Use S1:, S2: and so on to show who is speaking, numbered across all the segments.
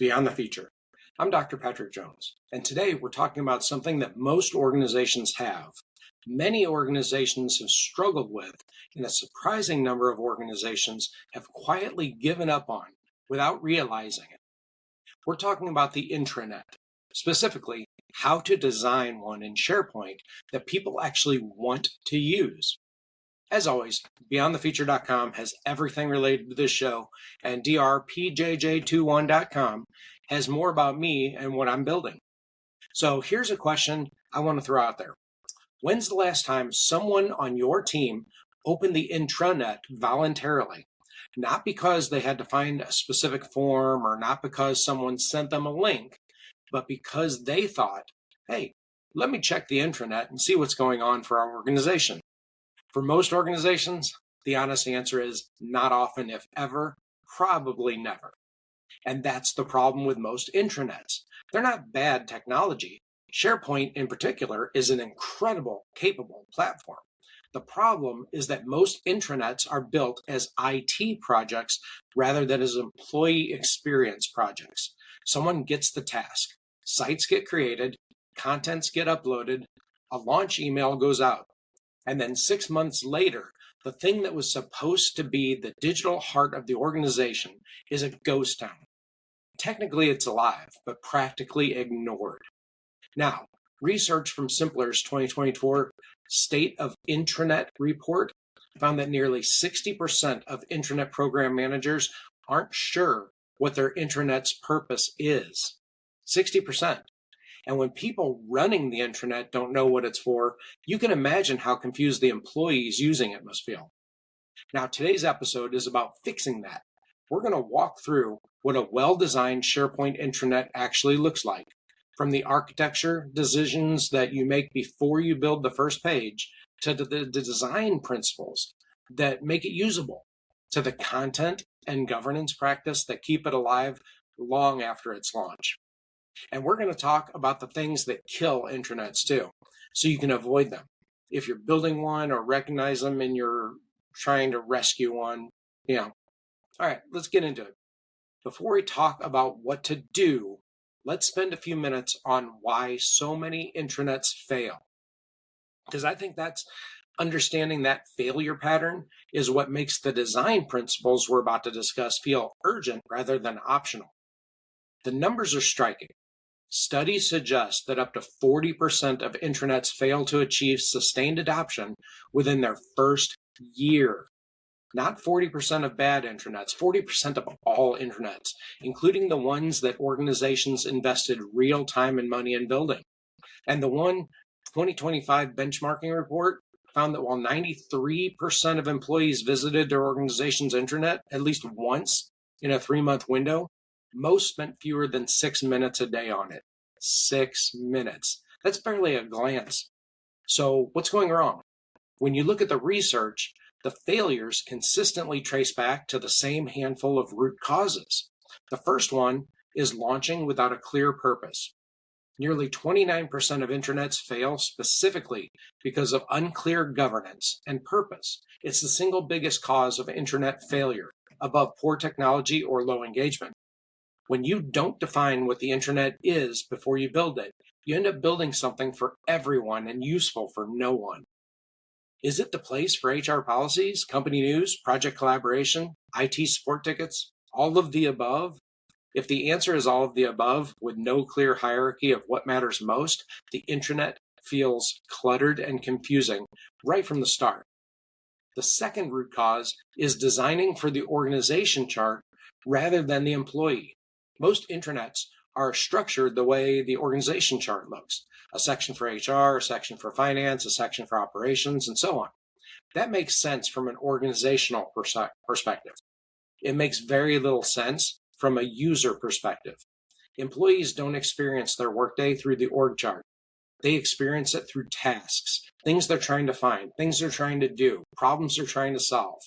S1: Beyond the Feature. I'm Dr. Patrick Jones, and today we're talking about something that most organizations have. Many organizations have struggled with, and a surprising number of organizations have quietly given up on without realizing it. We're talking about the intranet, specifically how to design one in SharePoint that people actually want to use. As always, BeyondTheFeature.com has everything related to this show, and drpjj21.com has more about me and what I'm building. So here's a question I want to throw out there. When's the last time someone on your team opened the intranet voluntarily? Not because they had to find a specific form or not because someone sent them a link, but because they thought, hey, let me check the intranet and see what's going on for our organization. For most organizations, the honest answer is not often, if ever, probably never. And that's the problem with most intranets. They're not bad technology. SharePoint in particular is an incredible, capable platform. The problem is that most intranets are built as IT projects rather than as employee experience projects. Someone gets the task, sites get created, contents get uploaded, a launch email goes out. And then 6 months later, the thing that was supposed to be the digital heart of the organization is a ghost town. Technically, it's alive, but practically ignored. Now, research from Simpler's 2024 State of Intranet report found that nearly 60% of intranet program managers aren't sure what their intranet's purpose is. 60%. And when people running the intranet don't know what it's for, you can imagine how confused the employees using it must feel. Now, today's episode is about fixing that. We're going to walk through what a well-designed SharePoint intranet actually looks like, from the architecture decisions that you make before you build the first page, to the design principles that make it usable, to the content and governance practice that keep it alive long after its launch. And we're going to talk about the things that kill intranets too, so you can avoid them. If you're building one or recognize them and you're trying to rescue one, All right, let's get into it. Before we talk about what to do, let's spend a few minutes on why so many intranets fail. Because I think that's understanding that failure pattern is what makes the design principles we're about to discuss feel urgent rather than optional. The numbers are striking. Studies suggest that up to 40% of intranets fail to achieve sustained adoption within their first year. Not 40% of bad intranets, 40% of all intranets, including the ones that organizations invested real time and money in building. And the 2025 benchmarking report found that while 93% of employees visited their organization's intranet at least once in a 3-month window, most spent fewer than 6 minutes a day on it. 6 minutes. That's barely a glance. So what's going wrong? When you look at the research, the failures consistently trace back to the same handful of root causes. The first one is launching without a clear purpose. Nearly 29% of intranets fail specifically because of unclear governance and purpose. It's the single biggest cause of intranet failure, above poor technology or low engagement. When you don't define what the intranet is before you build it, you end up building something for everyone and useful for no one. Is it the place for HR policies, company news, project collaboration, IT support tickets, all of the above? If the answer is all of the above with no clear hierarchy of what matters most, the intranet feels cluttered and confusing right from the start. The second root cause is designing for the organization chart rather than the employee. Most intranets are structured the way the organization chart looks. A section for HR, a section for finance, a section for operations, and so on. That makes sense from an organizational perspective. It makes very little sense from a user perspective. Employees don't experience their workday through the org chart. They experience it through tasks, things they're trying to find, things they're trying to do, problems they're trying to solve.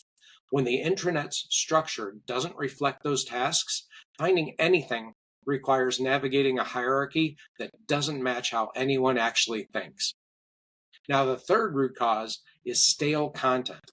S1: When the intranet's structure doesn't reflect those tasks, finding anything requires navigating a hierarchy that doesn't match how anyone actually thinks. Now, the third root cause is stale content.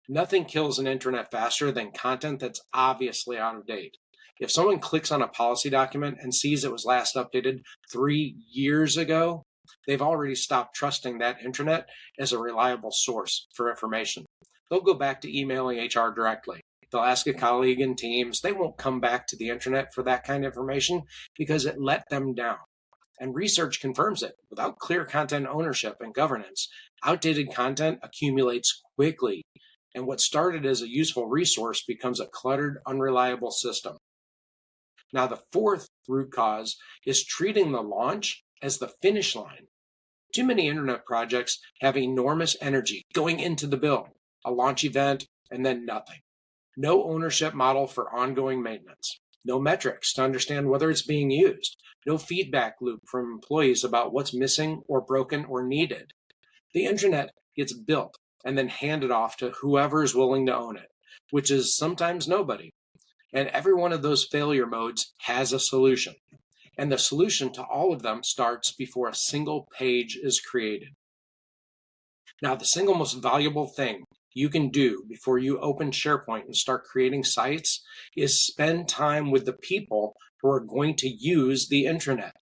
S1: Nothing kills an intranet faster than content that's obviously out of date. If someone clicks on a policy document and sees it was last updated 3 years ago, they've already stopped trusting that intranet as a reliable source for information. They'll go back to emailing HR directly. They'll ask a colleague in Teams. They won't come back to the intranet for that kind of information because it let them down. And research confirms it. Without clear content ownership and governance, outdated content accumulates quickly. And what started as a useful resource becomes a cluttered, unreliable system. Now, the fourth root cause is treating the launch as the finish line. Too many internet projects have enormous energy going into the build, a launch event, and then nothing. No ownership model for ongoing maintenance. No metrics to understand whether it's being used. No feedback loop from employees about what's missing or broken or needed. The intranet gets built and then handed off to whoever is willing to own it, which is sometimes nobody. And every one of those failure modes has a solution. And the solution to all of them starts before a single page is created. Now, the single most valuable thing you can do before you open SharePoint and start creating sites is spend time with the people who are going to use the intranet.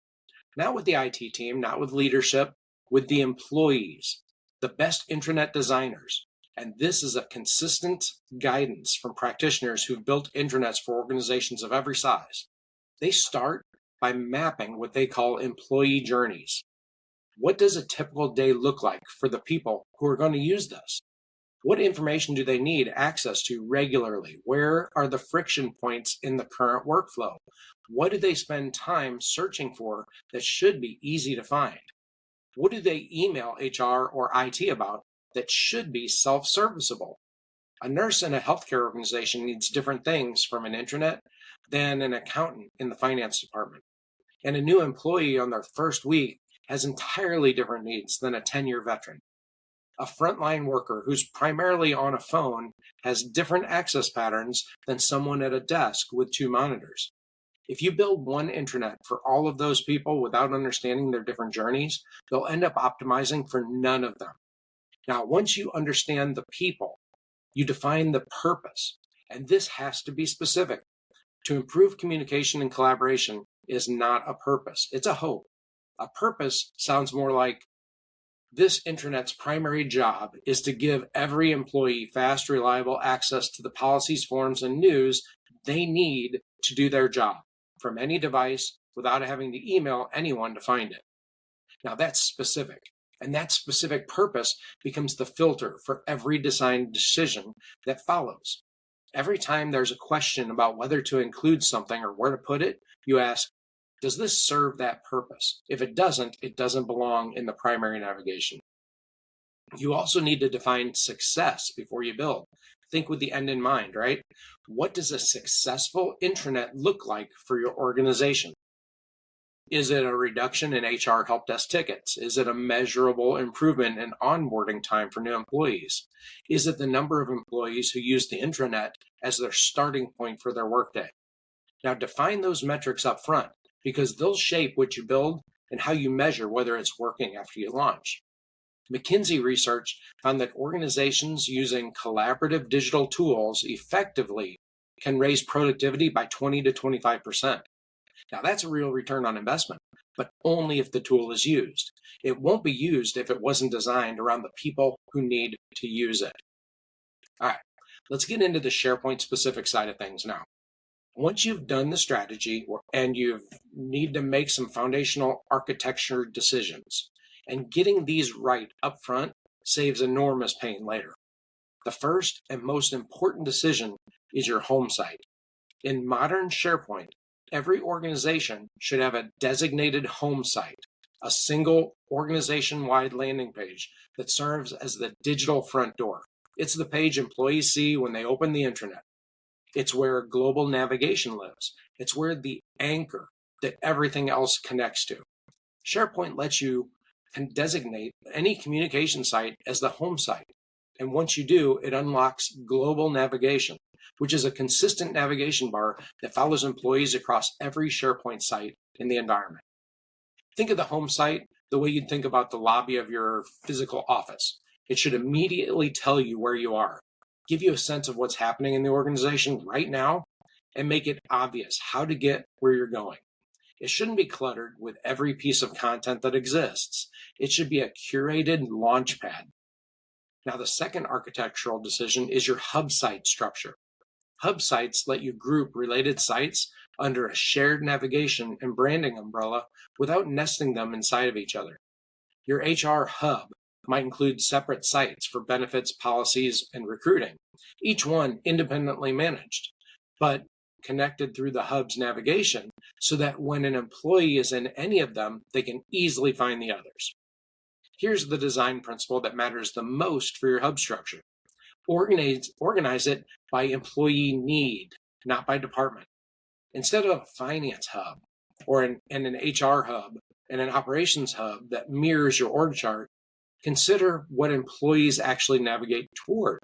S1: Not with the IT team, not with leadership, with the employees, the best intranet designers. And this is a consistent guidance from practitioners who've built intranets for organizations of every size. They start by mapping what they call employee journeys. What does a typical day look like for the people who are going to use this? What information do they need access to regularly? Where are the friction points in the current workflow? What do they spend time searching for that should be easy to find? What do they email HR or IT about that should be self-serviceable? A nurse in a healthcare organization needs different things from an intranet than an accountant in the finance department. And a new employee on their first week has entirely different needs than a 10-year veteran. A frontline worker who's primarily on a phone has different access patterns than someone at a desk with 2 monitors. If you build one intranet for all of those people without understanding their different journeys, they'll end up optimizing for none of them. Now, once you understand the people, you define the purpose, and this has to be specific. To improve communication and collaboration is not a purpose, it's a hope. A purpose sounds more like this intranet's primary job is to give every employee fast, reliable access to the policies, forms, and news they need to do their job from any device without having to email anyone to find it. Now that's specific, and that specific purpose becomes the filter for every design decision that follows. Every time there's a question about whether to include something or where to put it, you ask, does this serve that purpose? If it doesn't belong in the primary navigation. You also need to define success before you build. Think with the end in mind, right? What does a successful intranet look like for your organization? Is it a reduction in HR help desk tickets? Is it a measurable improvement in onboarding time for new employees? Is it the number of employees who use the intranet as their starting point for their workday? Now define those metrics up front, because they'll shape what you build and how you measure whether it's working after you launch. McKinsey research found that organizations using collaborative digital tools effectively can raise productivity by 20 to 25%. Now that's a real return on investment, but only if the tool is used. It won't be used if it wasn't designed around the people who need to use it. All right, let's get into the SharePoint specific side of things now. Once you've done the strategy and you need to make some foundational architecture decisions, and getting these right up front saves enormous pain later. The first and most important decision is your home site. In modern SharePoint, every organization should have a designated home site, a single organization-wide landing page that serves as the digital front door. It's the page employees see when they open the intranet. It's where global navigation lives. It's where the anchor that everything else connects to. SharePoint lets you designate any communication site as the home site. And once you do, it unlocks global navigation, which is a consistent navigation bar that follows employees across every SharePoint site in the environment. Think of the home site the way you'd think about the lobby of your physical office. It should immediately tell you where you are, give you a sense of what's happening in the organization right now, and make it obvious how to get where you're going. It shouldn't be cluttered with every piece of content that exists. It should be a curated launch pad. Now, the second architectural decision is your hub site structure. Hub sites let you group related sites under a shared navigation and branding umbrella without nesting them inside of each other. Your HR hub might include separate sites for benefits, policies, and recruiting, each one independently managed, but connected through the hub's navigation so that when an employee is in any of them, they can easily find the others. Here's the design principle that matters the most for your hub structure. Organize it by employee need, not by department. Instead of a finance hub or an HR hub and an operations hub that mirrors your org chart, consider what employees actually navigate toward.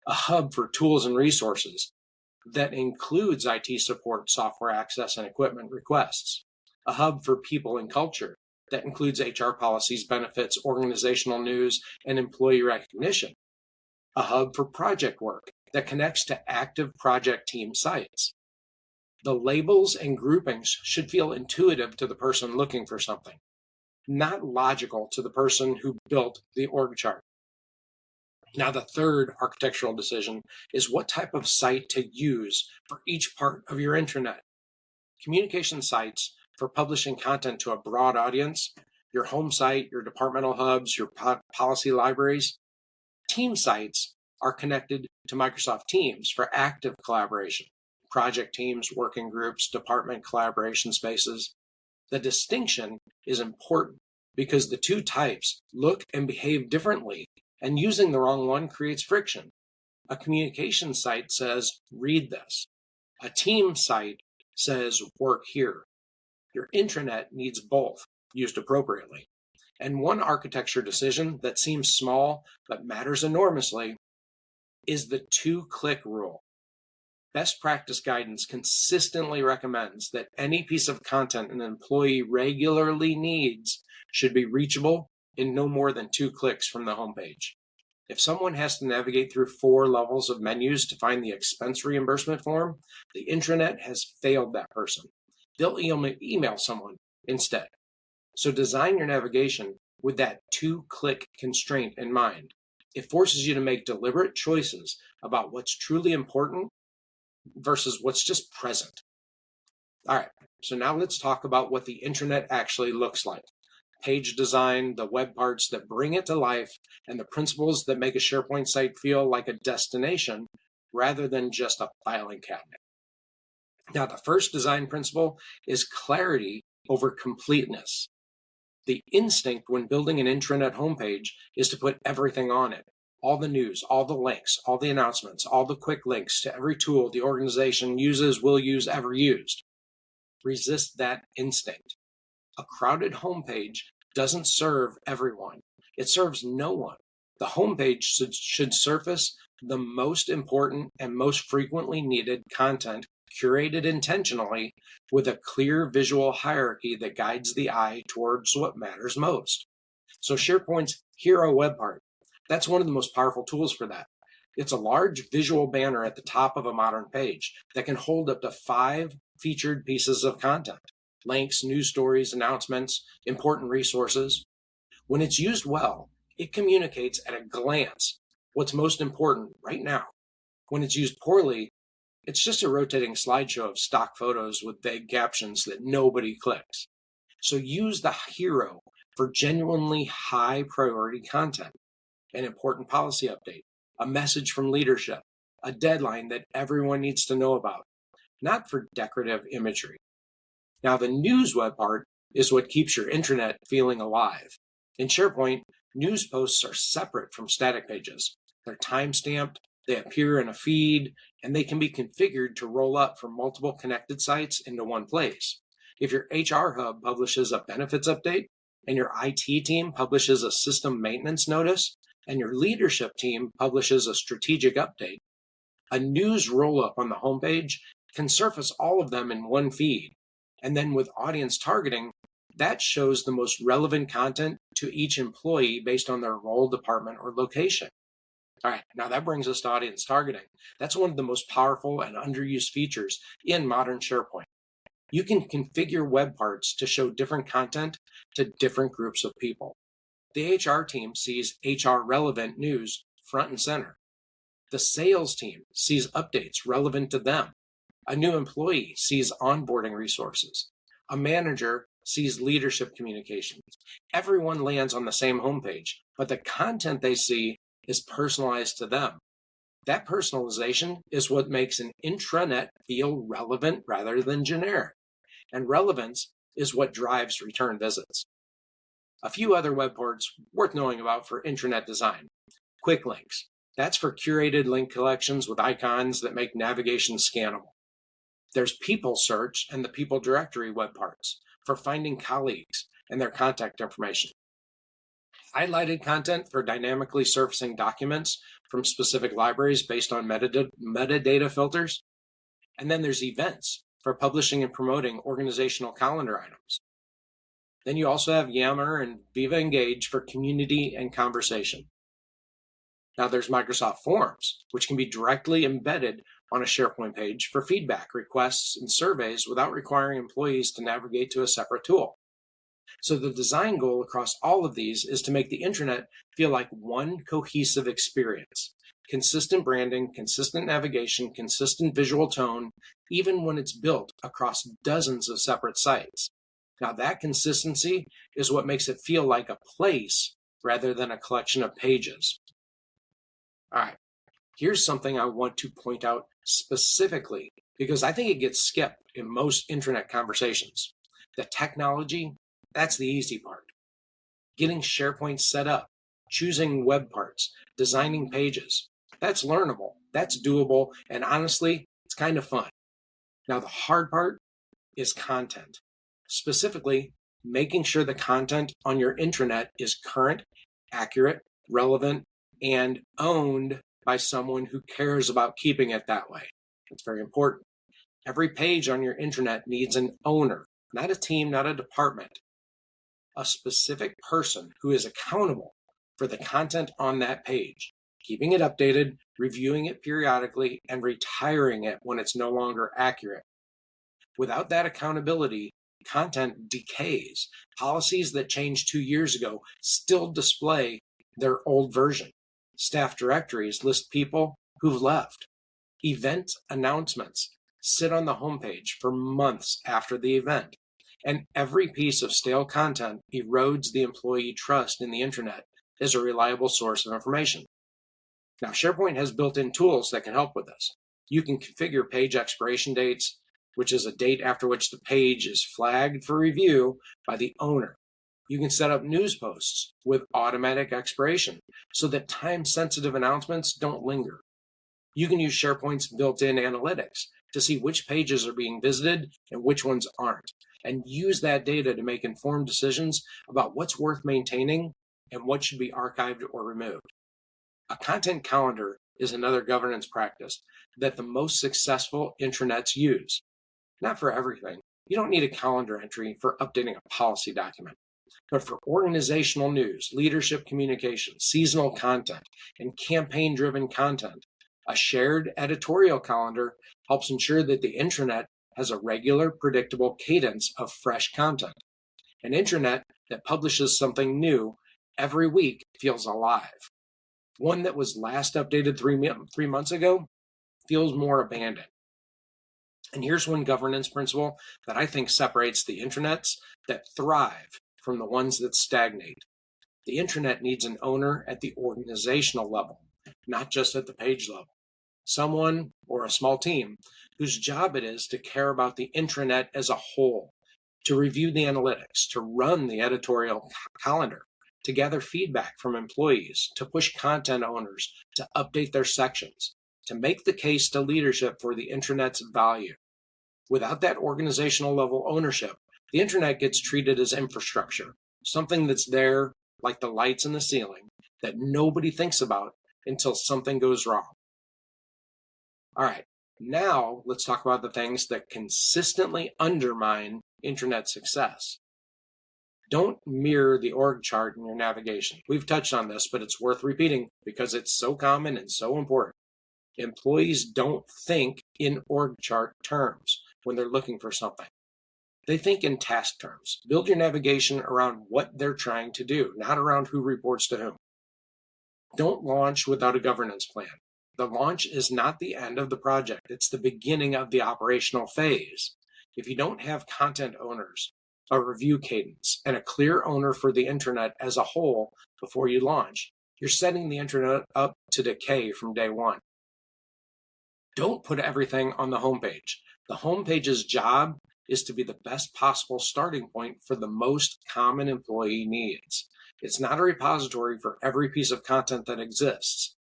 S1: A hub for tools and resources that includes IT support, software access, and equipment requests. A hub for people and culture that includes HR policies, benefits, organizational news, and employee recognition. A hub for project work that connects to active project team sites. The labels and groupings should feel intuitive to the person looking for something, not logical to the person who built the org chart. Now, the third architectural decision is what type of site to use for each part of your intranet. Communication sites for publishing content to a broad audience, your home site, your departmental hubs, your policy libraries. Team sites are connected to Microsoft Teams for active collaboration, project teams, working groups, department collaboration spaces. The distinction is important because the two types look and behave differently, and using the wrong one creates friction. A communication site says, read this. A team site says, work here. Your intranet needs both, used appropriately. And one architecture decision that seems small but matters enormously is the two-click rule. Best practice guidance consistently recommends that any piece of content an employee regularly needs should be reachable in no more than 2 clicks from the homepage. If someone has to navigate through 4 levels of menus to find the expense reimbursement form, the intranet has failed that person. They'll email someone instead. So design your navigation with that 2-click constraint in mind. It forces you to make deliberate choices about what's truly important versus what's just present. All right, so now let's talk about what the intranet actually looks like. Page design, the web parts that bring it to life, and the principles that make a SharePoint site feel like a destination rather than just a filing cabinet. Now, the first design principle is clarity over completeness. The instinct when building an intranet homepage is to put everything on it. All the news, all the links, all the announcements, all the quick links to every tool the organization uses, will use, ever used. Resist that instinct. A crowded homepage doesn't serve everyone. It serves no one. The homepage should surface the most important and most frequently needed content curated intentionally with a clear visual hierarchy that guides the eye towards what matters most. So SharePoint's Hero web part, that's one of the most powerful tools for that. It's a large visual banner at the top of a modern page that can hold up to 5 featured pieces of content: links, news stories, announcements, important resources. When it's used well, it communicates at a glance what's most important right now. When it's used poorly, it's just a rotating slideshow of stock photos with vague captions that nobody clicks. So use the Hero for genuinely high priority content, an important policy update, a message from leadership, a deadline that everyone needs to know about, not for decorative imagery. Now, the news web part is what keeps your intranet feeling alive. In SharePoint, news posts are separate from static pages. They're time-stamped, they appear in a feed, and they can be configured to roll up from multiple connected sites into one place. If your HR hub publishes a benefits update, and your IT team publishes a system maintenance notice, and your leadership team publishes a strategic update, a news roll-up on the homepage can surface all of them in one feed. And then with audience targeting, that shows the most relevant content to each employee based on their role, department, or location. All right, now that brings us to audience targeting. That's one of the most powerful and underused features in modern SharePoint. You can configure web parts to show different content to different groups of people. The HR team sees HR relevant news front and center. The sales team sees updates relevant to them. A new employee sees onboarding resources. A manager sees leadership communications. Everyone lands on the same homepage, but the content they see is personalized to them. That personalization is what makes an intranet feel relevant rather than generic. And relevance is what drives return visits. A few other web ports worth knowing about for intranet design. Quick links. That's for curated link collections with icons that make navigation scannable. There's people search and the people directory web parts for finding colleagues and their contact information. Highlighted content for dynamically surfacing documents from specific libraries based on metadata filters. And then there's events for publishing and promoting organizational calendar items. Then you also have Yammer and Viva Engage for community and conversation. Now there's Microsoft Forms, which can be directly embedded on a SharePoint page for feedback, requests, and surveys without requiring employees to navigate to a separate tool. So the design goal across all of these is to make the intranet feel like one cohesive experience. Consistent branding, consistent navigation, consistent visual tone, even when it's built across dozens of separate sites. Now that consistency is what makes it feel like a place rather than a collection of pages. All right, here's something I want to point out specifically because I think it gets skipped in most intranet conversations. The technology, that's the easy part. Getting SharePoint set up, choosing web parts, designing pages, that's learnable, that's doable, and honestly, it's kind of fun. Now the hard part is content. Specifically, making sure the content on your intranet is current, accurate, relevant, and owned by someone who cares about keeping it that way. It's very important. Every page on your intranet needs an owner, not a team, not a department. A specific person who is accountable for the content on that page, keeping it updated, reviewing it periodically, and retiring it when it's no longer accurate. Without that accountability, content decays. Policies that changed 2 years ago still display their old version. Staff directories list people who've left. Event announcements sit on the homepage for months after the event. And every piece of stale content erodes the employee trust in the intranet as a reliable source of information. Now, SharePoint has built-in tools that can help with this. You can configure page expiration dates, which is a date after which the page is flagged for review by the owner. You can set up news posts with automatic expiration so that time-sensitive announcements don't linger. You can use SharePoint's built-in analytics to see which pages are being visited and which ones aren't, and use that data to make informed decisions about what's worth maintaining and what should be archived or removed. A content calendar is another governance practice that the most successful intranets use. Not for everything. You don't need a calendar entry for updating a policy document. But for organizational news, leadership communication, seasonal content, and campaign-driven content, a shared editorial calendar helps ensure that the intranet has a regular, predictable cadence of fresh content. An intranet that publishes something new every week feels alive. One that was last updated 3 months ago feels more abandoned. And here's one governance principle that I think separates the intranets that thrive from the ones that stagnate. The intranet needs an owner at the organizational level, not just at the page level. Someone or a small team whose job it is to care about the intranet as a whole, to review the analytics, to run the editorial calendar, to gather feedback from employees, to push content owners to update their sections, to make the case to leadership for the intranet's value. Without that organizational level ownership, the intranet gets treated as infrastructure, something that's there like the lights in the ceiling that nobody thinks about until something goes wrong. All right, now let's talk about the things that consistently undermine intranet success. Don't mirror the org chart in your navigation. We've touched on this, but it's worth repeating because it's so common and so important. Employees don't think in org chart terms when they're looking for something. They think in task terms. Build your navigation around what they're trying to do, not around who reports to whom. Don't launch without a governance plan. The launch is not the end of the project. It's the beginning of the operational phase. If you don't have content owners, a review cadence, and a clear owner for the intranet as a whole before you launch, you're setting the intranet up to decay from day one. Don't put everything on the homepage. The homepage's job is to be the best possible starting point for the most common employee needs. It's not a repository for every piece of content that exists.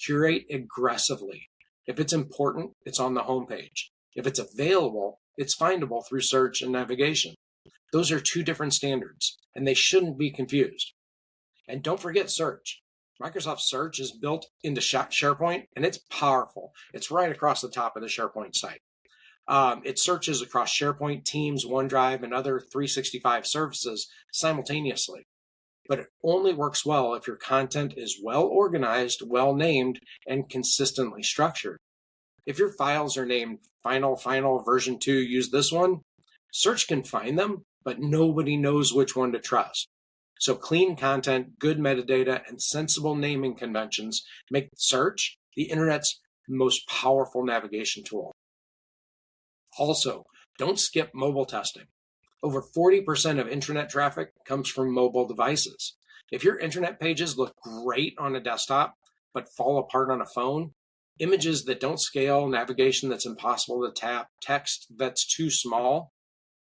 S1: Curate aggressively. If it's important, it's on the homepage. If it's available, it's findable through search and navigation. Those are two different standards, and they shouldn't be confused. And don't forget search. Microsoft Search is built into SharePoint, and it's powerful. It's right across the top of the SharePoint site. It searches across SharePoint, Teams, OneDrive, and other 365 services simultaneously. But it only works well if your content is well organized, well named, and consistently structured. If your files are named final, version 2, use this one, search can find them, but nobody knows which one to trust. So clean content, good metadata, and sensible naming conventions make search the internet's most powerful navigation tool. Also, don't skip mobile testing. Over 40% of intranet traffic comes from mobile devices. If your intranet pages look great on a desktop, but fall apart on a phone, images that don't scale, navigation that's impossible to tap, text that's too small,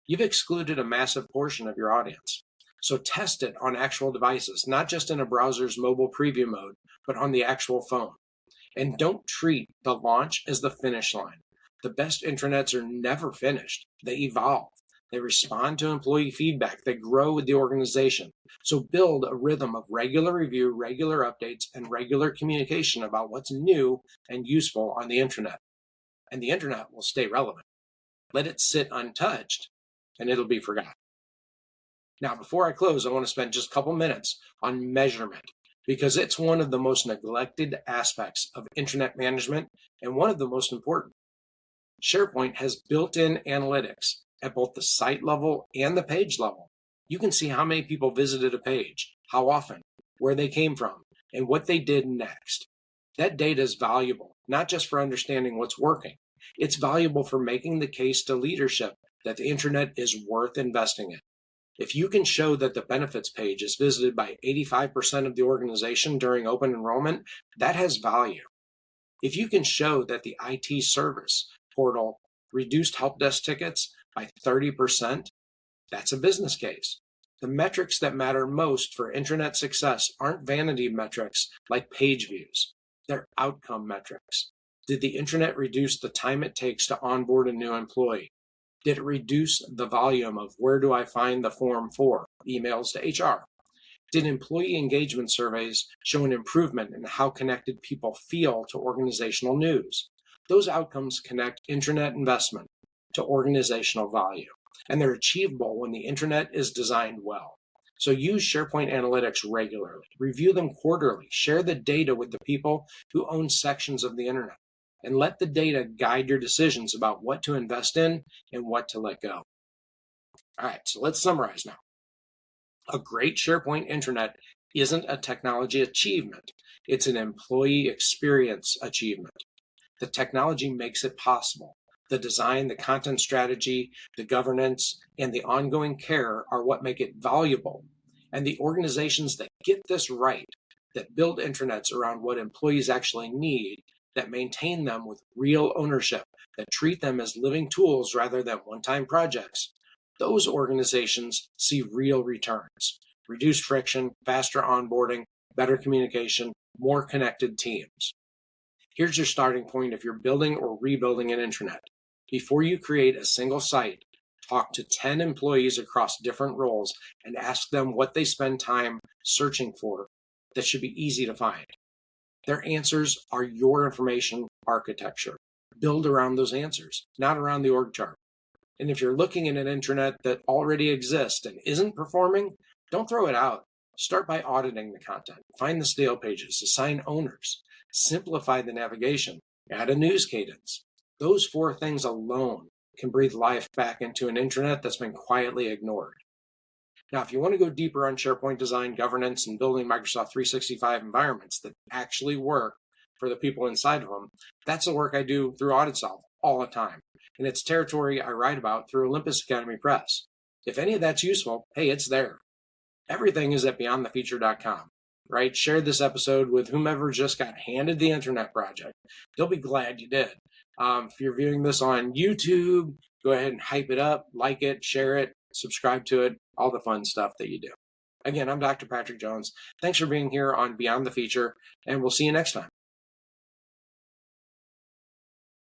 S1: you've excluded a massive portion of your audience. So test it on actual devices, not just in a browser's mobile preview mode, but on the actual phone. And don't treat the launch as the finish line. The best intranets are never finished. They evolve. They respond to employee feedback. They grow with the organization. So build a rhythm of regular review, regular updates, and regular communication about what's new and useful on the intranet. And the internet will stay relevant. Let it sit untouched, and it'll be forgotten. Now, before I close, I want to spend just a couple minutes on measurement, because it's one of the most neglected aspects of intranet management and one of the most important. SharePoint has built-in analytics at both the site level and the page level. You can see how many people visited a page, how often, where they came from, and what they did next. That data is valuable, not just for understanding what's working. It's valuable for making the case to leadership that the intranet is worth investing in. If you can show that the benefits page is visited by 85% of the organization during open enrollment, that has value. If you can show that the IT service portal reduced help desk tickets by 30%, that's a business case. The metrics that matter most for intranet success aren't vanity metrics like page views. They're outcome metrics. Did the intranet reduce the time it takes to onboard a new employee? Did it reduce the volume of where do I find the form for emails to HR? Did employee engagement surveys show an improvement in how connected people feel to organizational news? Those outcomes connect intranet investment to organizational value, and they're achievable when the intranet is designed well. So use SharePoint analytics regularly, review them quarterly, share the data with the people who own sections of the internet, and let the data guide your decisions about what to invest in and what to let go. All right, so let's summarize now. A great SharePoint intranet isn't a technology achievement. It's an employee experience achievement. The technology makes it possible. The design, the content strategy, the governance, and the ongoing care are what make it valuable. And the organizations that get this right, that build intranets around what employees actually need, that maintain them with real ownership, that treat them as living tools rather than one-time projects, those organizations see real returns, reduced friction, faster onboarding, better communication, more connected teams. Here's your starting point if you're building or rebuilding an intranet. Before you create a single site, talk to 10 employees across different roles and ask them what they spend time searching for that should be easy to find. Their answers are your information architecture. Build around those answers, not around the org chart. And if you're looking at an intranet that already exists and isn't performing, don't throw it out. Start by auditing the content. Find the stale pages, assign owners, simplify the navigation, add a news cadence. Those 4 things alone can breathe life back into an intranet that's been quietly ignored. Now, if you want to go deeper on SharePoint design, governance, and building Microsoft 365 environments that actually work for the people inside of them, that's the work I do through AuditSolve all the time. And it's territory I write about through Olympus Academy Press. If any of that's useful, hey, it's there. Everything is at beyondthefeature.com, right? Share this episode with whomever just got handed the internet project. They'll be glad you did. If you're viewing this on YouTube, go ahead and hype it up, like it, share it, subscribe to it, all the fun stuff that you do. Again, I'm Dr. Patrick Jones. Thanks for being here on Beyond the Feature, and we'll see you next time.